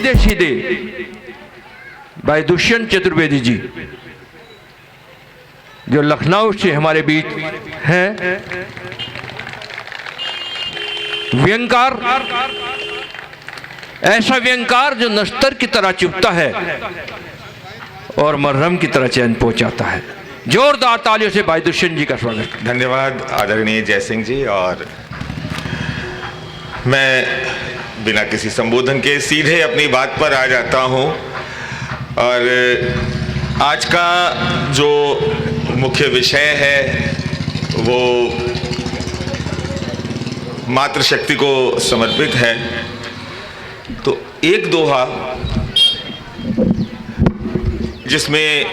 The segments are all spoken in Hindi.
सीधे सीधे भाई दुष्यंत चतुर्वेदी जी जो लखनऊ से हमारे बीच हैं, व्यंकार, ऐसा व्यंकार जो नश्तर की तरह चुभता है और मरहम की तरह चैन पहुंचाता है। जोरदार तालियों से भाई दुष्यंत जी का स्वागत। धन्यवाद आदरणीय जय सिंह जी। और मैं बिना किसी संबोधन के सीधे अपनी बात पर आ जाता हूं। और आज का जो मुख्य विषय है वो मातृशक्ति को समर्पित है। तो एक दोहा जिसमें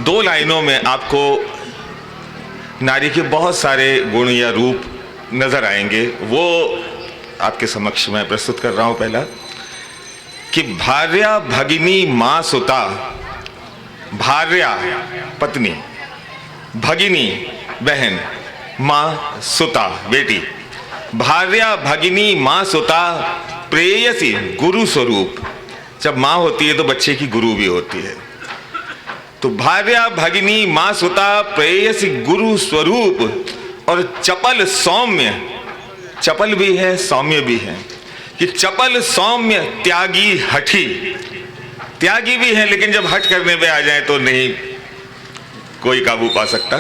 2 लाइनों में आपको नारी के बहुत सारे गुण या रूप नजर आएंगे, वो आपके समक्ष मैं प्रस्तुत कर रहा हूं। पहला कि भार्या भगिनी मां सुता, भार्या पत्नी, भगिनी बहन, मां सुता बेटी, भार्या भगिनी मां सुता प्रेयसी गुरु स्वरूप। जब मां होती है तो बच्चे की गुरु भी होती है। तो भार्या भगिनी मां सुता प्रेयसी गुरु स्वरूप। और चपल सौम्य, चपल भी है सौम्य भी है, कि चपल सौम्य त्यागी हठी, त्यागी भी है लेकिन जब हट करने पे आ जाए तो नहीं कोई काबू पा सकता।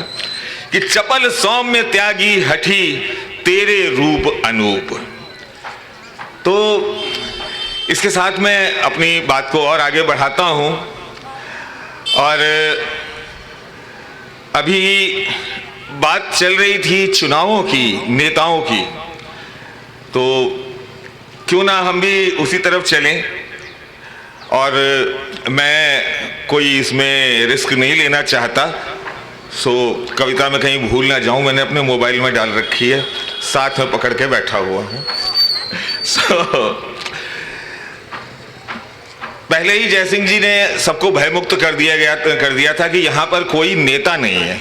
कि चपल सौम्य त्यागी हठी तेरे रूप अनूप। तो इसके साथ मैं अपनी बात को और आगे बढ़ाता हूं। और अभी बात चल रही थी चुनावों की, नेताओं की, तो क्यों ना हम भी उसी तरफ चलें। और मैं कोई इसमें रिस्क नहीं लेना चाहता, सो कविता में कहीं भूल ना जाऊं, मैंने अपने मोबाइल में डाल रखी है, साथ में पकड़ के बैठा हुआ हूं। पहले ही जयसिंह जी ने सबको भयमुक्त कर दिया था कि यहां पर कोई नेता नहीं है।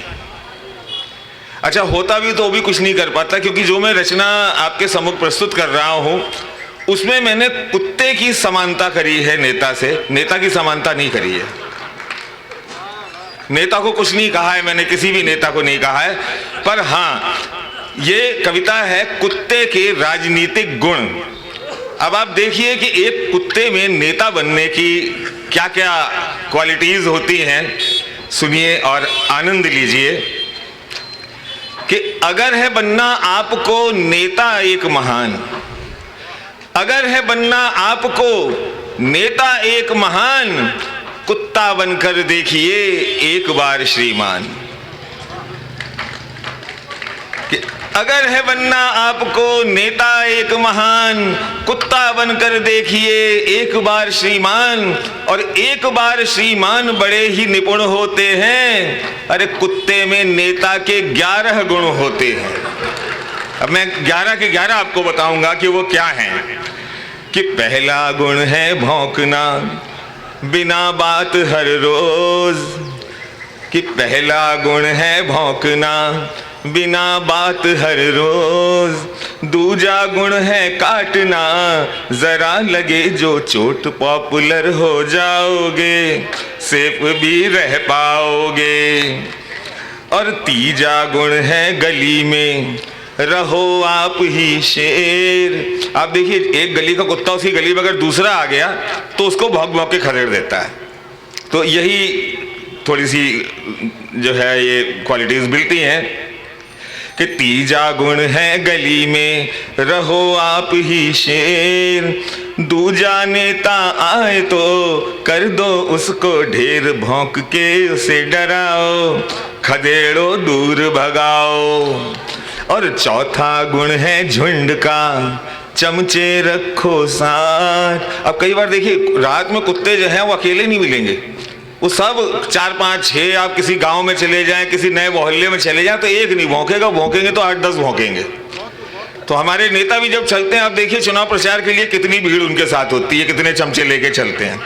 अच्छा, होता भी तो भी कुछ नहीं कर पाता, क्योंकि जो मैं रचना आपके सम्मुख प्रस्तुत कर रहा हूं उसमें मैंने कुत्ते की समानता करी है नेता से, नेता की समानता नहीं करी है। नेता को कुछ नहीं कहा है मैंने, किसी भी नेता को नहीं कहा है। पर हाँ, ये कविता है कुत्ते के राजनीतिक गुण। अब आप देखिए कि एक कुत्ते में नेता बनने की क्या क्या क्वालिटीज होती हैं, सुनिए और आनंद लीजिए। कि अगर है बनना आपको नेता एक महान, अगर है बनना आपको नेता एक महान, कुत्ता बनकर देखिए एक बार श्रीमान। कि अगर है बनना आपको नेता एक महान, कुत्ता बनकर देखिए एक बार श्रीमान। और एक बार श्रीमान बड़े ही निपुण होते हैं। अरे कुत्ते में नेता के 11 गुण होते हैं। अब मैं 11 के 11 आपको बताऊंगा कि वो क्या हैं। कि पहला गुण है भौंकना बिना बात हर रोज। कि पहला गुण है भौंकना बिना बात हर रोज। दूजा गुण है काटना जरा लगे जो चोट, पॉपुलर हो जाओगे सेफ भी रह पाओगे। और तीजा गुण है गली में रहो आप ही शेर। आप देखिए, एक गली का कुत्ता उसकी गली में अगर दूसरा आ गया तो उसको भौंक भौंक के खदेड़ देता है। तो यही थोड़ी सी जो है ये क्वालिटीज मिलती हैं। कि तीजा गुण है गली में रहो आप ही शेर। दूजा नेता आए तो कर दो उसको ढेर, भौंक के उसे डराओ खदेड़ो दूर भगाओ। और चौथा गुण है झुंड का चमचे रखो साथ। अब कई बार देखिए, रात में कुत्ते जो हैं वो अकेले नहीं मिलेंगे, वो सब 4, 5, 6। आप किसी गांव में चले जाएं, किसी नए मोहल्ले में चले जाएं तो एक नहीं भौंकेगा, भौंकेंगे तो 8-10 भौंकेंगे। तो हमारे नेता भी जब चलते हैं, आप देखिए चुनाव प्रचार के लिए कितनी भीड़ उनके साथ होती है, कितने चमचे लेके चलते हैं।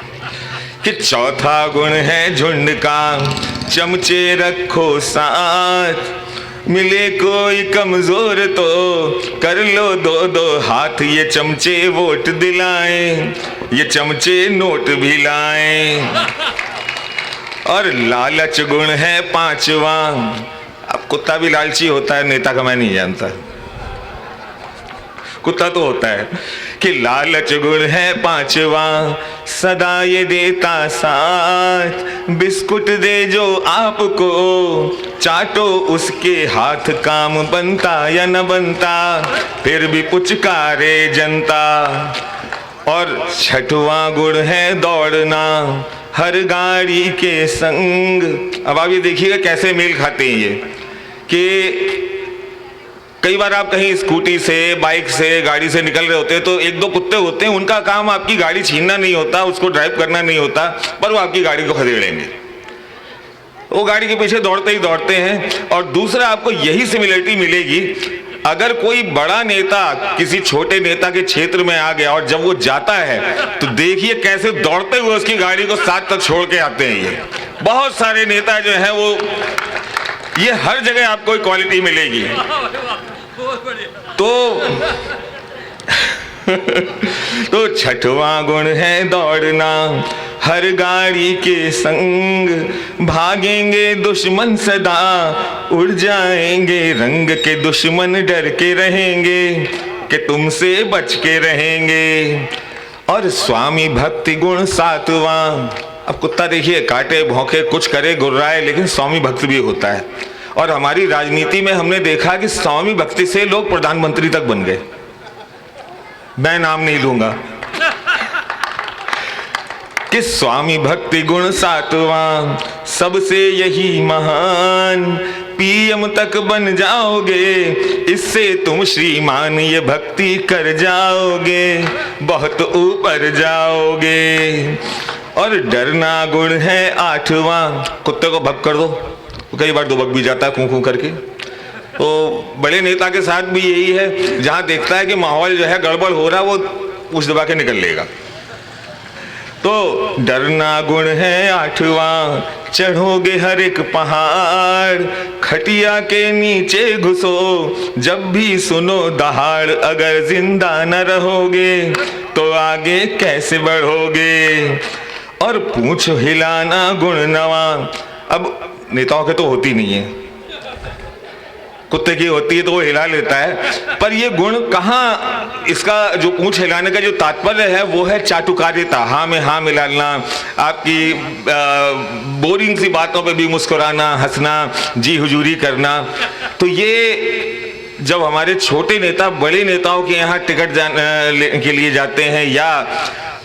कि चौथा गुण है झुंड का चमचे रखो साथ। मिले कोई कमजोर तो कर लो 2-2 हाथ, ये चमचे वोट दिलाएं। ये चमचे नोट भी लाएं। और लालच गुण है पांचवा। अब कुत्ता भी लालची होता है, नेता का मैं नहीं जानता, कुत्ता तो होता है कि लालच गुण है पांचवा, सदा ये देता साथ, बिस्कुट दे जो आपको, चाटो उसके हाथ, काम बनता या न बनता, फिर भी पुचकारे जनता। और छठवां गुण है दौड़ना, हर गाड़ी के संग। अब आप ये देखिएगा कैसे मेल खाते हैं ये, कि कई बार आप कहीं स्कूटी से, बाइक से, गाड़ी से निकल रहे होते हैं तो एक दो कुत्ते होते हैं, उनका काम आपकी गाड़ी छीनना नहीं होता, उसको ड्राइव करना नहीं होता, पर वो आपकी गाड़ी को खदेड़ेंगे, वो गाड़ी के पीछे दौड़ते ही दौड़ते हैं। और दूसरा आपको यही सिमिलरिटी मिलेगी, अगर कोई बड़ा नेता किसी छोटे नेता के क्षेत्र में आ गया और जब वो जाता है तो देखिए कैसे दौड़ते हुए उसकी गाड़ी को साथ तक छोड़ के आते हैं। ये बहुत सारे नेता जो है वो, ये हर जगह आपको क्वालिटी मिलेगी। तो छठवां गुण है दौड़ना, हर गाड़ी के संग, भागेंगे दुश्मन सदा, उड़ जाएंगे रंग के दुश्मन, डर के रहेंगे कि तुमसे बच के रहेंगे। और स्वामी भक्ति गुण सातवां। अब कुत्ता देखिए काटे भौंके कुछ करे गुर्राए, लेकिन स्वामी भक्त भी होता है। और हमारी राजनीति में हमने देखा कि स्वामी भक्ति से लोग प्रधानमंत्री तक बन गए, मैं नाम नहीं लूंगा। कि स्वामी भक्ति गुण सातवां, सबसे यही महान, पीएम तक बन जाओगे, इससे तुम श्रीमान ये भक्ति कर जाओगे, बहुत ऊपर जाओगे। और डरना गुण है आठवां। कुत्ते को भग कर दो, कई बार दुबक भी जाता है कूं कूं करके। तो बड़े नेता के साथ भी यही है, जहां देखता है कि माहौल जो है गड़बड़ हो रहा है वो पूछ दबा के निकल लेगा। तो डरना गुण है आठवां, चढ़ोगे हर एक पहाड़, खटिया के नीचे घुसो, जब भी सुनो दहाड़, अगर जिंदा न रहोगे तो आगे कैसे बढ़ोगे। और पूंछ हिलाना गुण नवा। अब नेताओं के तो होती नहीं है, कुत्ते की होती है तो वो हिला लेता है, पर ये गुण कहाँ, इसका जो पूंछ हिलाने का जो तात्पर्य है वो है चाटुकारिता, हाँ में हाँ मिलाना, आपकी बोरिंग सी बातों पे भी मुस्कुराना, हंसना, जी हुजूरी करना। तो ये जब हमारे छोटे नेता बड़े नेताओं के यहाँ टिकट के लिए जाते हैं या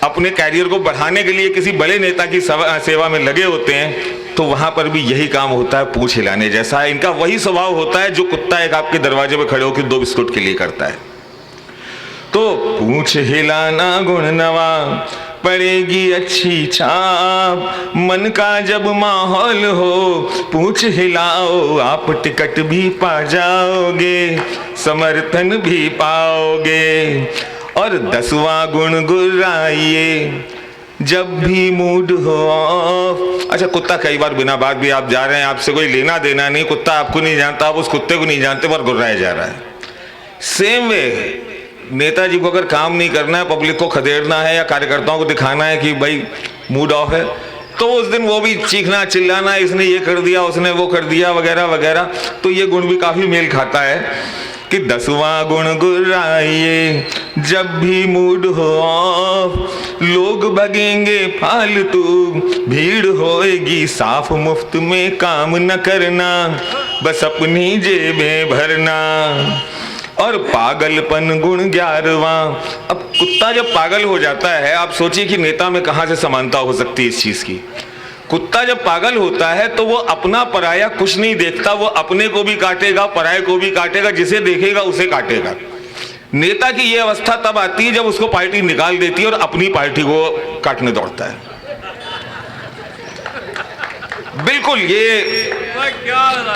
अपने कैरियर को बढ़ाने के लिए किसी बड़े नेता की सेवा में लगे होते हैं, तो वहां पर भी यही काम होता है, पूंछ हिलाने जैसा है। इनका वही स्वभाव होता है जो कुत्ता एक आपके दरवाजे पे खड़े होकर 2 बिस्कुट के लिए करता है। तो पूंछ हिलाना गुण नवा, पड़ेगी अच्छी छाप, मन का जब माहौल हो, पूंछ हिलाओ आप टिकट भी पा जाओगे, समर्थन भी पाओगे। और 10वां गुण गुर्राइए, जब भी मूड हो ऑफ। अच्छा, कुत्ता कई बार बिना बात भी आप जा रहे हैं, आपसे कोई लेना देना नहीं, कुत्ता आपको नहीं जानता, आप उस कुत्ते को नहीं जानते, पर गुर्राया जा रहा है। सेम वे नेताजी को अगर काम नहीं करना है, पब्लिक को खदेड़ना है या कार्यकर्ताओं को दिखाना है कि भाई मूड ऑफ है, तो उस दिन वो भी चीखना चिल्लाना, इसने ये कर दिया, उसने वो कर दिया, वगैरह वगैरह। तो ये गुण भी काफी मेल खाता है कि 10वां गुण गुर्राइए, जब भी मूड हो ऑफ, लोग भगेंगे फालतू, भीड़ होएगी साफ, मुफ्त में काम न करना, बस अपनी जेबें भरना। और पागलपन गुण 11वां। अब कुत्ता जब पागल हो जाता है, आप सोचिए कि नेता में कहां से समानता हो सकती है इस चीज की। कुत्ता जब पागल होता है तो वो अपना पराया कुछ नहीं देखता, वो अपने को भी काटेगा, पराये को भी काटेगा, जिसे देखेगा उसे काटेगा। नेता की ये अवस्था तब आती है जब उसको पार्टी निकाल देती है और अपनी पार्टी को काटने दौड़ता है। बिल्कुल, ये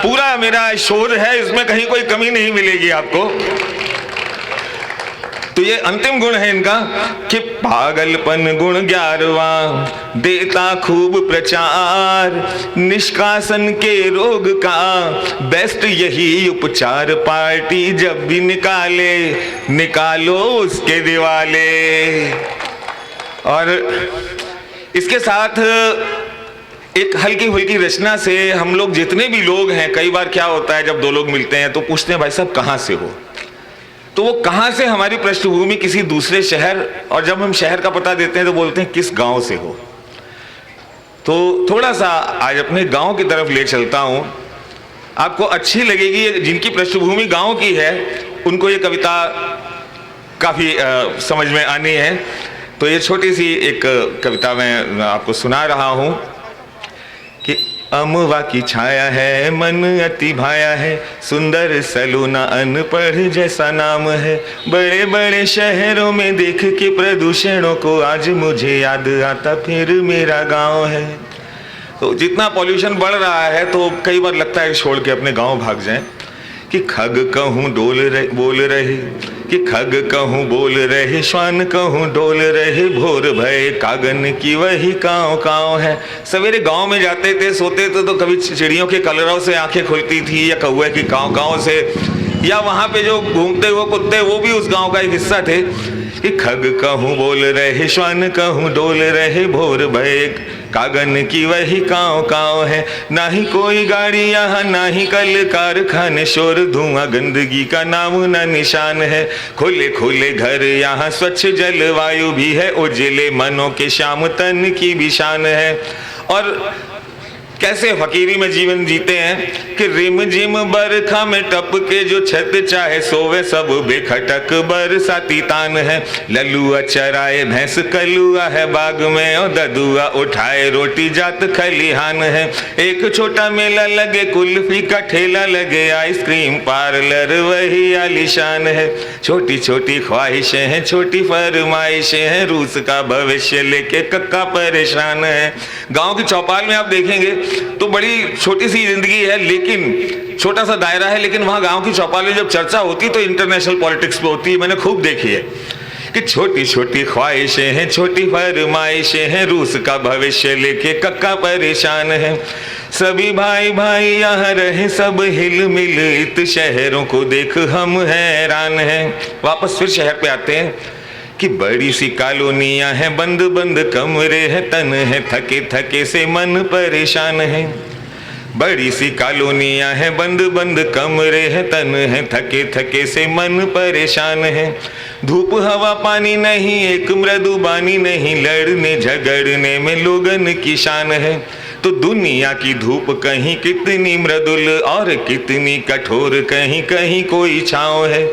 पूरा मेरा शोध है, इसमें कहीं कोई कमी नहीं मिलेगी आपको। तो ये अंतिम गुण है इनका कि पागलपन गुण 11वां, देता खूब प्रचार, निष्कासन के रोग का बेस्ट यही उपचार, पार्टी जब भी निकाले, निकालो उसके दिवाले। और इसके साथ एक हल्की फुल्की रचना से हम लोग जितने भी लोग हैं, कई बार क्या होता है जब दो लोग मिलते हैं तो पूछते हैं भाई साहब कहाँ से हो, तो वो कहाँ से हमारी पृष्ठभूमि किसी दूसरे शहर, और जब हम शहर का पता देते हैं तो बोलते हैं किस गांव से हो। तो थोड़ा सा आज अपने गांव की तरफ ले चलता हूँ, आपको अच्छी लगेगी। जिनकी पृष्ठभूमि गांव की है उनको ये कविता काफ़ी समझ में आनी है। तो ये छोटी सी एक कविता मैं आपको सुना रहा हूँ कि अमवा की छाया है, मन अति भाया है, सुंदर सलूना अनपढ़ जैसा नाम है, बड़े बड़े शहरों में देख के प्रदूषणों को आज मुझे याद आता फिर मेरा गांव है। तो जितना पॉल्यूशन बढ़ रहा है तो कई बार लगता है छोड़ के अपने गांव भाग जाएं। कि खग कहूँ बोल रहे, कि खग कहूँ बोल रहे, श्वान कहूँ डोल रहे, भोर भय कागन की वही काँव काँव है। सवेरे गांव में जाते थे, सोते थे तो कभी चिड़ियों के कलरव से आंखें खुलती थी, या कौवे की काँव काँव से, या वहाँ पे जो घूमते हुए कुत्ते वो भी उस गांव का एक हिस्सा थे। कि खग कहूँ बोल रहे, श्वान कहूँ डोल रहे, भोर भय कागन की वही काँव काँव है। ना ही कोई गाड़ी यहाँ, ना ही कल कारखाने, शोर धुआं गंदगी का नाम न निशान है। खुले खुले घर यहाँ, स्वच्छ जलवायु भी है, उजले मनों के श्याम तन की भी शान है। और कैसे फकीरी में जीवन जीते हैं कि रिम झिम बरखा में टप के जो छत चाहे सोवे सब बेखटक बरसाती तान है। लल्लुआ चराए भैंस कलुआ है बाग में, और ददुआ उठाए रोटी जात खलिहान है। एक छोटा मेला लगे, कुल्फी का ठेला लगे, आइसक्रीम पार्लर वही आलीशान है। छोटी छोटी ख्वाहिशें हैं, छोटी फरमाइशें हैं, रूस का भविष्य लेके कक्का परेशान है। गांव की चौपाल में आप देखेंगे तो बड़ी छोटी सी जिंदगी है, लेकिन छोटा सा दायरा है, लेकिन वहां गांव की चौपाल में जब चर्चा होती तो इंटरनेशनल पॉलिटिक्स पे होती है। मैंने खूब देखी है कि छोटी छोटी ख्वाहिशें हैं, छोटी फरमाइशें हैं, रूस का भविष्य लेके कक्का परेशान है। सभी भाई भाई यहाँ रहे, सब हिल मिल, इत शहरों को देख हम हैरान हैं। वापस फिर शहर पे आते हैं कि बड़ी सी कॉलोनियां हैं, बंद बंद कमरे हैं, तन है थके थके से मन परेशान है। बड़ी सी कॉलोनियां हैं, बंद बंद कमरे हैं, तन है थके थके से मन परेशान है। धूप हवा पानी नहीं, एक मृदु बानी नहीं, लड़ने झगड़ने में लोगन की शान है। तो दुनिया की धूप कहीं कितनी मृदुल और कितनी कठोर, कहीं कहीं कोई छाँव है।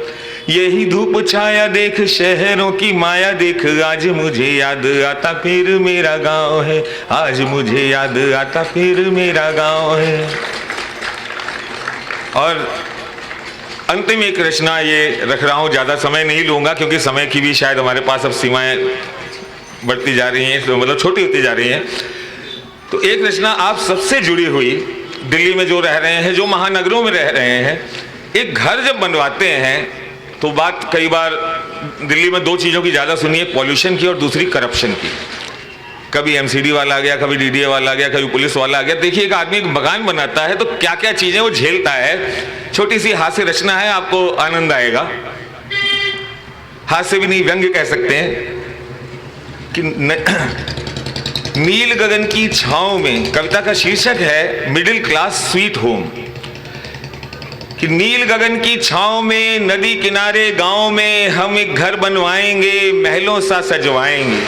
यही धूप छाया देख, शहरों की माया देख, आज मुझे याद आता फिर मेरा गांव है, आज मुझे याद आता फिर मेरा गांव है। और अंतिम एक रचना ये रख रहा हूँ, ज़्यादा समय नहीं लूँगा क्योंकि समय की भी शायद हमारे पास अब सीमाएं बढ़ती जा रही हैं, तो मतलब छोटी होती जा रही हैं। तो एक रचना आप सबसे जुड़ी हुई, दिल्ली में जो रह रहे हैं, जो महानगरों में रह रहे हैं, एक घर जब बनवाते हैं तो बात कई बार दिल्ली में दो चीज़ों की ज़्यादा सुनी है, पॉल्यूशन की और दूसरी करप्शन की। कभी एमसीडी वाला आ गया, कभी डीडीए वाला आ गया, कभी पुलिस वाला आ गया। देखिए एक आदमी एक मकान बनाता है तो क्या क्या चीज़ें वो झेलता है। छोटी सी हास्य रचना है, आपको आनंद आएगा। हास्य भी नहीं, व्यंग्य कह सकते हैं कि नील गगन की छांव में, कविता का शीर्षक है मिडिल क्लास स्वीट होम। कि नील गगन की छांव में, नदी किनारे गांव में, हम एक घर बनवाएंगे, महलों सा सजवाएंगे।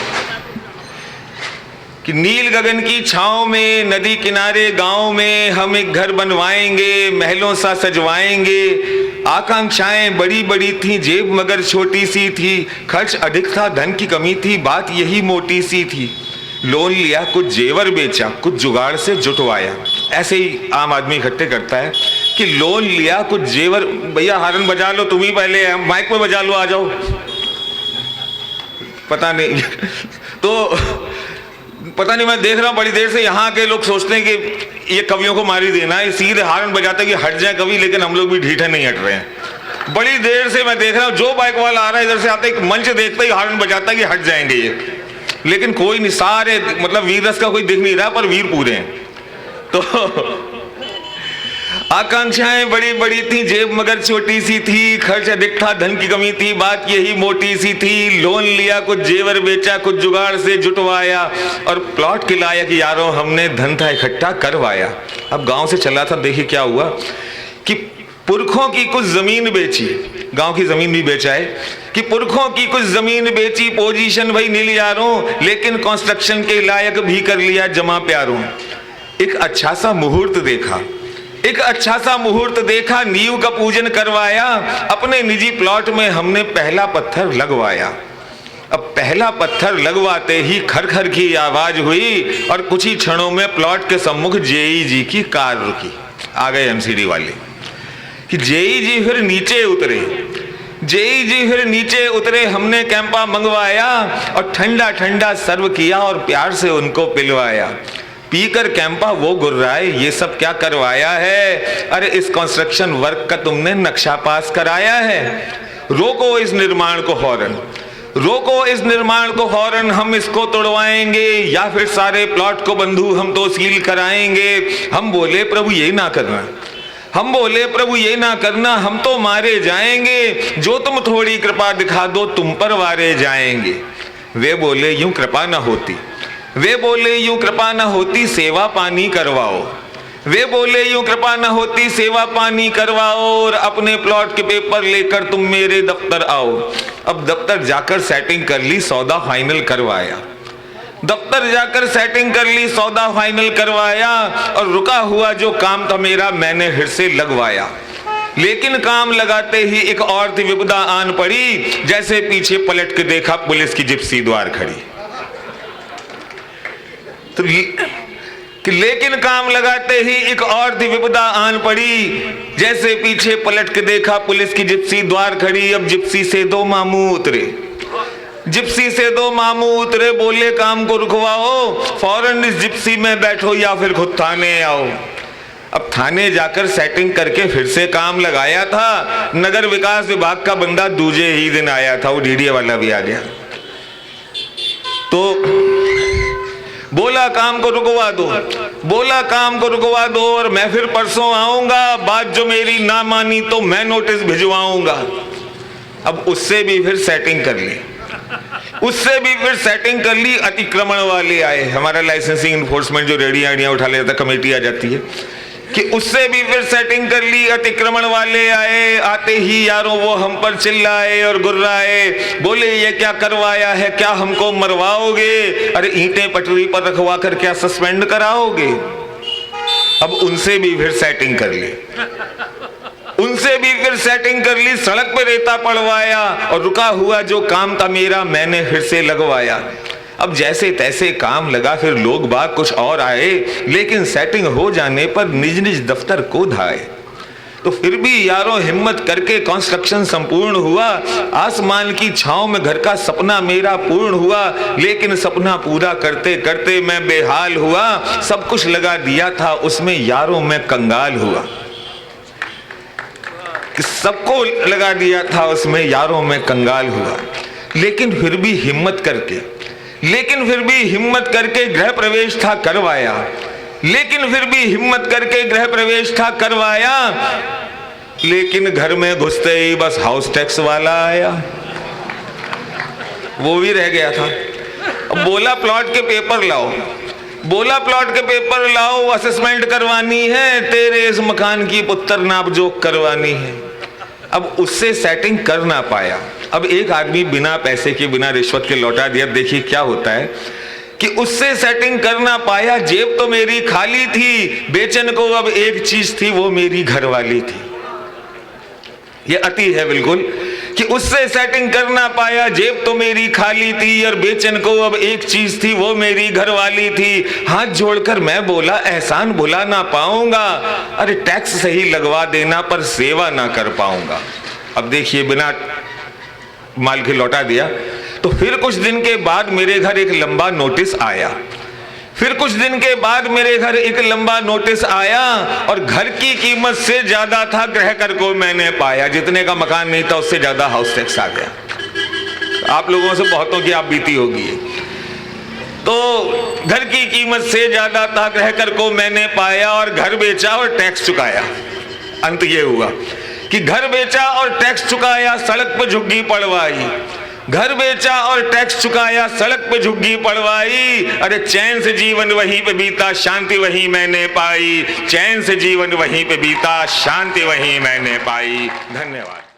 कि नील गगन की छांव में, नदी किनारे गांव में, हम एक घर बनवाएंगे, महलों सा सजवाएंगे। आकांक्षाएं बड़ी बड़ी थी, जेब मगर छोटी सी थी, खर्च अधिक था, धन की कमी थी, बात यही मोटी सी थी। लोन लिया, कुछ जेवर बेचा, कुछ जुगाड़ से जुटवाया। ऐसे ही आम आदमी इकट्ठे करता है कि लोन लिया, कुछ जेवर, भैया हारन बजा लो तुम ही पहले, माइक पे बजा लो, आ जाओ। पता नहीं तो पता नहीं, मैं देख रहा हूँ बड़ी देर से यहाँ के लोग सोचते हैं कि ये कवियों को मारी देना है, सीधे हारन बजाते कि हट जाए कवि, लेकिन हम लोग भी ढीठे नहीं हट रहे हैं। बड़ी देर से मैं देख रहा हूँ, जो बाइक वाला आ रहा है इधर से आता है, मंच देखते ही हारन बजाता है कि हट जाएंगे ये, लेकिन कोई नहीं, सारे मतलब वीर रस का कोई दिख नहीं रहा, पर वीर पूरे हैं। तो आकांक्षाएं बड़ी बड़ी थी, जेब मगर छोटी सी थी, खर्च अधिक था, धन की कमी थी, बात यही मोटी सी थी। लोन लिया, कुछ जेवर बेचा, कुछ जुगाड़ से जुटवाया और प्लॉट के लायक यारों हमने धन था इकट्ठा करवाया। अब गांव से चला था, देखिए क्या हुआ कि पुरखों की कुछ जमीन बेची, गांव की जमीन भी बेचा है कि पुरखों की कुछ जमीन बेची, पोजीशन भाई नील यारों, लेकिन कंस्ट्रक्शन के लायक भी कर लिया जमा प्यारों। एक अच्छा सा मुहूर्त देखा, एक अच्छा सा मुहूर्त देखा, नींव का पूजन करवाया, अपने निजी प्लॉट में हमने पहला पत्थर लगवाया। अब पहला पत्थर लगवाते ही खरखर की आवाज हुई और कुछ ही क्षणों में प्लॉट के सम्मुख जेई जी की कार रुकी। आ गए एमसीडी वाले कि जेई जी फिर नीचे उतरे, जेई जी फिर नीचे उतरे, हमने कैंपा मंगवाया और ठंडा ठंडा सर्व किया और प्यार से उनको पिलवाया। पीकर कैंपा वो गुर्राए, ये सब क्या करवाया है? अरे इस कंस्ट्रक्शन वर्क का तुमने नक्शा पास कराया है। रोको इस निर्माण को फौरन, रोको इस निर्माण को फौरन, हम इसको तोड़वाएंगे या फिर सारे प्लॉट को बंधु हम तो सील कराएंगे। हम बोले प्रभु ये ना करना, हम बोले प्रभु ये ना करना, हम तो मारे जाएंगे, जो तुम थोड़ी कृपा दिखा दो तुम पर वारे जाएंगे। वे बोले यूं कृपा ना होती, वे बोले यूं कृपा न होती, सेवा पानी करवाओ। वे बोले यूं कृपा न होती, सेवा पानी करवाओ और अपने प्लॉट के पेपर लेकर तुम मेरे दफ्तर आओ। अब दफ्तर जाकर सेटिंग कर ली, सौदा फाइनल करवाया। दफ्तर जाकर सेटिंग कर ली, सौदा फाइनल करवाया और रुका हुआ जो काम था मेरा मैंने फिर से लगवाया। लेकिन काम लगाते ही एक और थी विपदा आन पड़ी, जैसे पीछे पलट के देखा पुलिस की जिप्सी द्वार खड़ी। तो लेकिन काम लगाते ही एक और थी विपदा आन पड़ी, जैसे पीछे पलट के देखा पुलिस की जिप्सी द्वार खड़ी। अब जिप्सी से दो मामू उतरे, जिप्सी से दो मामू उतरे, बोले काम को रुकवाओ, फौरन इस जिप्सी में बैठो या फिर खुद थाने आओ। अब थाने जाकर सेटिंग करके फिर से काम लगाया था। नगर विकास विभाग का बंदा दूसरे ही दिन आया था, वो डीडीए वाला भी आ गया, तो बोला काम को रुकवा दो, बोला काम को रुकवा दो और मैं फिर परसों आऊंगा, बात जो मेरी ना मानी तो मैं नोटिस भिजवाऊंगा। अब उससे भी फिर सेटिंग कर ली, उससे भी फिर सेटिंग कर ली। अतिक्रमण वाले आए, हमारा लाइसेंसिंग इन्फोर्समेंट जो रेडियां उठा लेता, कमेटी आ जाती है कि उससे भी फिर सेटिंग कर ली। अतिक्रमण वाले आए, आते ही यारों वो हम पर चिल्लाए और गुर्राए, बोले ये क्या करवाया है, क्या हमको मरवाओगे? अरे ईंटें पटरी पर रखवा कर क्या सस्पेंड कराओगे? अब उनसे भी फिर सेटिंग कर ली, उनसे भी फिर सेटिंग कर ली। सड़क पर रेता पड़वाया और रुका हुआ जो काम था मेरा मैंने फिर से लगवाया। अब जैसे तैसे काम लगा, फिर लोग बाग कुछ और आए, लेकिन सेटिंग हो जाने पर निज निज दफ्तर को धाए। तो फिर भी यारों हिम्मत करके कंस्ट्रक्शन संपूर्ण हुआ। आसमान की छांव में घर का सपना मेरा पूर्ण हुआ, लेकिन सपना पूरा करते करते मैं बेहाल हुआ। सब कुछ लगा दिया था उसमें, यारों में कंगाल हुआ। सबको लगा दिया था उसमें, यारों में कंगाल हुआ। लेकिन फिर भी हिम्मत करके, लेकिन फिर भी हिम्मत करके गृह प्रवेश था करवाया, लेकिन फिर भी हिम्मत करके गृह प्रवेश था करवाया। लेकिन घर में घुसते ही बस हाउस टैक्स वाला आया, वो भी रह गया था। बोला प्लॉट के पेपर लाओ, बोला प्लॉट के पेपर लाओ, असेसमेंट करवानी है, तेरे इस मकान की पुत्र नापजोक करवानी है। अब उससे सेटिंग कर ना पाया। अब एक आदमी बिना पैसे के, बिना रिश्वत के लौटा दिया। देखिए क्या होता है कि उससे सेटिंग कर ना पाया। जेब तो मेरी खाली थी, बेचन को अब एक चीज थी, वो मेरी घरवाली थी। ये अति है बिल्कुल कि उससे सेटिंग कर ना पाया। जेब तो मेरी खाली थी और बेचन को अब एक चीज थी, वो मेरी घरवाली थी। हाथ जोड़कर मैं बोला एहसान भुला ना पाऊंगा, अरे टैक्स सही लगवा देना पर सेवा ना कर पाऊंगा। अब देखिए बिना माल के लौटा दिया। तो फिर कुछ दिन के बाद मेरे घर एक लंबा नोटिस आया, फिर कुछ दिन के बाद मेरे घर एक लंबा नोटिस आया और घर की कीमत से ज्यादा था गृह कर को मैंने पाया। जितने का मकान नहीं था उससे ज्यादा हाउस टैक्स आ गया। आप लोगों से बहुतों की आप बीती होगी। तो घर की कीमत से ज्यादा था गृह कर को मैंने पाया और घर बेचा और टैक्स चुकाया। अंत ये हुआ कि घर बेचा और टैक्स चुकाया, सड़क पे झुग्गी पड़वाई। घर बेचा और टैक्स चुकाया, सड़क पे झुग्गी पड़वाई। अरे चैन से जीवन वहीं पे बीता, शांति वहीं मैंने पाई। चैन से जीवन वहीं पे बीता, शांति वहीं मैंने पाई। धन्यवाद।